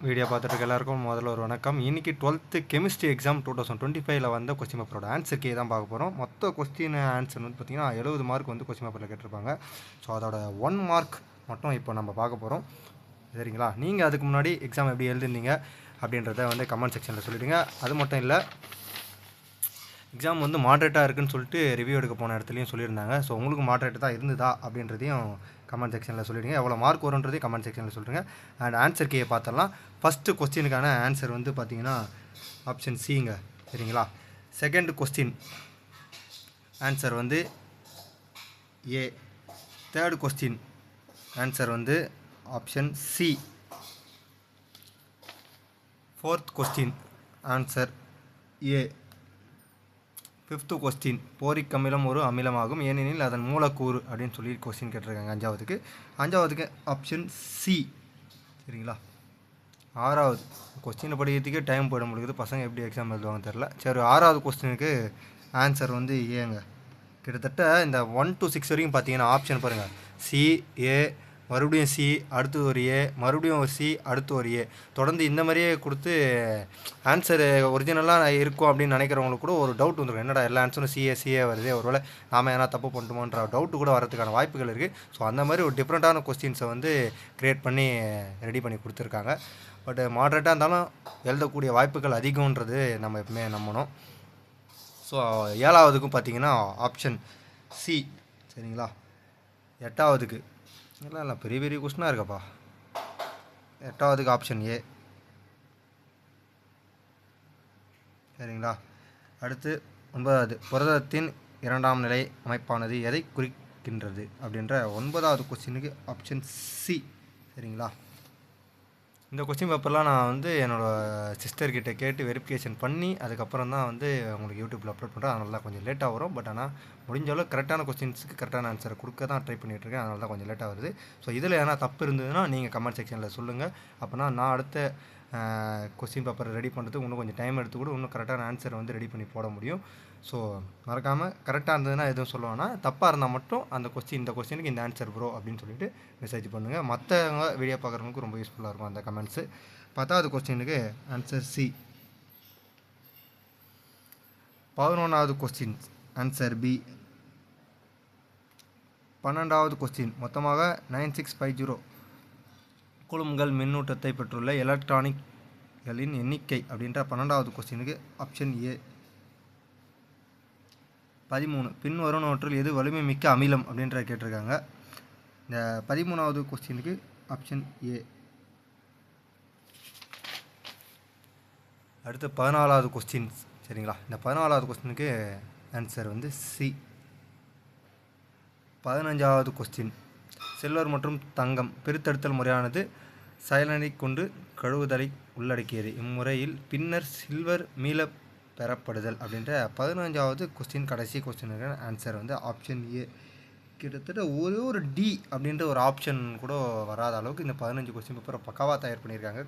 Video பார்த்துட்டு எல்லாருக்கும் முதல்ல ஒரு வணக்கம். இன்றைக்கி 12th கெமிஸ்ட்ரி எக்ஸாம் 2025 வந்த கொஸ்டின் பேப்பரோட ஆன்சர் கே தான் பார்க்க போகிறோம். மொத்த கொஸ்டின் ஆன்சர் வந்து பார்த்திங்கன்னா 70 மார்க் வந்து கொஸ்டின் பேப்பரில் கேட்டிருப்பாங்க. ஸோ அதோட 1 மார்க் மட்டும் இப்போ நம்ம பார்க்க போகிறோம். சரிங்களா? நீங்கள் அதுக்கு முன்னாடி எக்ஸாம் எப்படி எழுதிருந்தீங்க அப்படின்றத வந்து கமெண்ட் செக்ஷனில் சொல்லிவிடுங்க. அது மட்டும் இல்லை, எக்ஸாம் வந்து மாட்ரேட்டாக இருக்குதுன்னு சொல்லிட்டு ரிவ்யூ எடுக்க போன இடத்துலையும் சொல்லியிருந்தாங்க. ஸோ உங்களுக்கு மாட்ரேட்டாக தான் இருந்ததா அப்படின்றதையும் கமெண்ட் செக்ஷனில் சொல்லிவிடுங்க. எவ்வளோ மார்க் வரும்ன்றதையும் கமெண்ட் செக்ஷனில் சொல்லுங்க. அண்ட் ஆன்சர் கே பார்த்துடலாம். ஃபஸ்ட்டு கொஸ்டினுக்கான ஆன்சர் வந்து பார்த்தீங்கன்னா ஆப்ஷன் சிங்க. சரிங்களா? செகண்ட் கொஸ்டின் ஆன்சர் வந்து ஏ. தேர்ட் கொஸ்டின் ஆன்சர் வந்து option C. Fourth question answer A. Fifth question boric அமிலம் ஒரு அமிலமாகும் ஏனெனில் அதன் மூலக்கூறு அப்படின்னு சொல்லி கொஸ்டின் கேட்டிருக்காங்க. அஞ்சாவதுக்கு ஆப்ஷன் சி. சரிங்களா? ஆறாவது கொஸ்டினை படிக்கிறதுக்கே டைம் போயிட முடியுது. பசங்க எப்படி எக்ஸாம் எழுதுவாங்க தெரில. சரி, ஆறாவது கொஸ்டினுக்கு ஆன்சர் வந்து ஏங்க. கிட்டத்தட்ட இந்த 1 to 6 வரைக்கும் பார்த்தீங்கன்னா ஆப்ஷன் பாருங்கள். சி, ஏ, மறுபடியும் சி, அடுத்து ஒரு ஏ, மறுபடியும் ஒரு சி, அடுத்து ஒரு ஏ, தொடர்ந்து இந்த மாதிரியே கொடுத்து ஆன்சர் ஒரிஜினலாக இருக்கும் அப்படின்னு நினைக்கிறவங்களுக்கு கூட ஒரு டவுட் வந்துருக்கும். என்னடா எல்லா ஆன்சரும் சிஏ வருது, ஒருவேளை நாம் ஏன்னா தப்பு பண்ணிட்டோமோன்ற டவுட்டு கூட வரதுக்கான வாய்ப்புகள் இருக்குது. ஸோ அந்த மாதிரி ஒரு டிஃப்ரெண்ட்டான கொஸ்டின்ஸை வந்து க்ரியேட் பண்ணி ரெடி பண்ணி கொடுத்துருக்காங்க. பட் மாடரேட்டாக இருந்தாலும் எழுதக்கூடிய வாய்ப்புகள் அதிகம்ன்றது நம்ம எப்பவுமே நம்பணும். ஸோ ஏழாவதுக்கும் பார்த்தீங்கன்னா ஆப்ஷன் சி. சரிங்களா? எட்டாவதுக்கு இல்லை பெரிய பெரிய கொஸ்டினாக இருக்கப்பா. எட்டாவதுக்கு ஆப்ஷன் ஏ. சரிங்களா? அடுத்து 9வது புரதத்தின் இரண்டாம் நிலை அமைப்பானது எதை குறிக்கின்றது அப்படின்ற 9வது கொஸ்டினுக்கு ஆப்ஷன் சி. சரிங்களா? இந்த கொஸ்டின் பேப்பர்லாம் நான் வந்து என்னோடய சிஸ்டர்கிட்ட கேட்டு வெரிஃபிகேஷன் பண்ணி அதுக்கப்புறம் தான் வந்து உங்களுக்கு யூடியூப்பில் அப்லோட் பண்ணுறேன். அதனால தான் கொஞ்சம் லேட்டாக வரும். பட் ஆனால் முடிஞ்ச அளவு கரெக்டான கொஸ்டின்ஸுக்கு கரெக்டான ஆன்சரை கொடுக்க தான் ட்ரை பண்ணிகிட்ருக்கேன். அதனால தான் கொஞ்சம் லேட்டாக வருது. ஸோ இதில் எதனா தப்பு இருந்ததுன்னா நீங்கள் கமெண்ட் செக்ஷனில் சொல்லுங்கள். அப்போனா நான் அடுத்த கொஸ்டின் பேப்பர் ரெடி பண்ணுறதுக்கு இன்னும் கொஞ்சம் டைம் எடுத்து கூட இன்னும் கரெக்டான ஆன்சரை வந்து ரெடி பண்ணி போட முடியும். ஸோ மறக்காமல் கரெக்டாக இருந்ததுன்னா எதுவும் சொல்லுவாங்கன்னா, தப்பாக இருந்தால் மட்டும் அந்த இந்த கொஸ்டினுக்கு இந்த ஆன்சர் ப்ரோ அப்படின்னு சொல்லிட்டு மெசேஜ் பண்ணுங்கள். மற்றவங்க வீடியோ பார்க்குறவங்களுக்கு ரொம்ப யூஸ்ஃபுல்லாக இருக்கும் அந்த கமெண்ட்ஸு. 10வது கொஸ்டினுக்கு ஆன்சர் சி. 11வது கொஸ்டின் ஆன்சர் பி. 12வது கொஸ்டின் மொத்தமாக 9650 கூலம்கள் மின்னூட்டத்தை பெற்றுள்ள எலக்ட்ரானிக்களின் எண்ணிக்கை அப்படின்ற 12வது கொஸ்டினுக்கு ஆப்ஷன் ஏ. 13 பின் வருவனவற்றில் எது வலிமை மிக்க அமிலம் அப்படின்ற கேட்டிருக்காங்க. இந்த 13வது கொஸ்டினுக்கு ஆப்ஷன் ஏ. அடுத்து 14வது கொஸ்டின்ஸ். சரிங்களா? இந்த 14வது கொஸ்டினுக்கு ஆன்சர் வந்து சி. 15வது கொஸ்டின் சில்வர் மற்றும் தங்கம் பிரித்தெடுத்தல் முறையானது சயலனை கொண்டு கழுவுதலை உள்ளடக்கியது. இம்முறையில் பின்னர் சில்வர் மீள பெறப்படுதல் அப்படின்ற 15வது கொஸ்டின் கடைசி கொஸ்டினுக்கு ஆன்சர் வந்து ஆப்ஷன் ஏ. கிட்டத்தட்ட ஒரு டி அப்படின்ற ஒரு ஆப்ஷன் கூட வராத அளவுக்கு இந்த 15 கொஸ்டின் பேப்பரை பக்காவாக தயார் பண்ணியிருக்காங்க.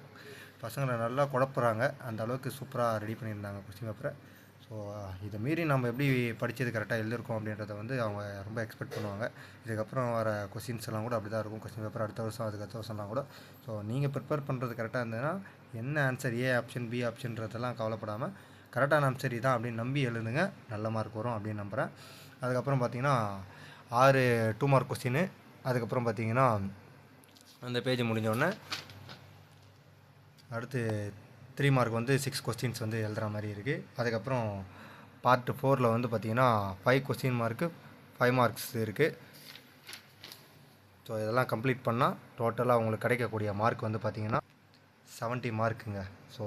பசங்களை நல்லா குழப்புறாங்க. அந்த அளவுக்கு சூப்பராக ரெடி பண்ணியிருந்தாங்க கொஸ்டின் பேப்பரை. ஸோ இதை மீறி நம்ம எப்படி படித்தது கரெக்டாக எழுதியிருக்கோம் அப்படின்றத வந்து அவங்க ரொம்ப எக்ஸ்பெக்ட் பண்ணுவாங்க. இதுக்கப்புறம் வர கொஸ்டின்ஸ் எல்லாம் கூட அப்படி தான் இருக்கும். கொஸ்டின் பேப்பர் அடுத்த வருஷம் அதுக்கு அடுத்த வருஷம்லாம் கூட. ஸோ நீங்கள் ப்ரிப்பேர் பண்ணுறது கரெக்டாக இருந்ததுன்னா என்ன ஆன்சர் ஏ ஆப்ஷன் பி ஆப்ஷன்றதெல்லாம் கவலைப்படாமல் கரெக்டான ஆன்சர் இதான் அப்படின்னு நம்பி எழுதுங்க. நல்ல மார்க் வரும் அப்படின்னு நம்புகிறேன். அதுக்கப்புறம் பார்த்தீங்கன்னா 6 2 மார்க் கொஸ்டின். அதுக்கப்புறம் பார்த்தீங்கன்னா அந்த பேஜ் முடிஞ்சோடனே அடுத்து 3 மார்க் வந்து 6 கொஸ்டின்ஸ் வந்து எழுதுகிற மாதிரி இருக்குது. அதுக்கப்புறம் பார்ட் 4ல் வந்து பார்த்திங்கன்னா 5 கொஸ்டின் மார்க்கு 5 மார்க்ஸ் இருக்குது. ஸோ இதெல்லாம் கம்ப்ளீட் பண்ணால் டோட்டலாக உங்களுக்கு கிடைக்கக்கூடிய மார்க் வந்து பார்த்திங்கன்னா 70 மார்க்குங்க. ஸோ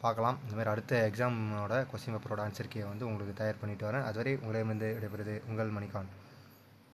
பார்க்கலாம். இந்தமாதிரி அடுத்த எக்ஸாமோட கொஸ்டின் பேப்பரோட ஆன்சர் கே வந்து உங்களுக்கு தயார் பண்ணிட்டு வரேன். அதுவரை உங்களிடமிருந்து விடைபெறுவது உங்கள் மணிகான்.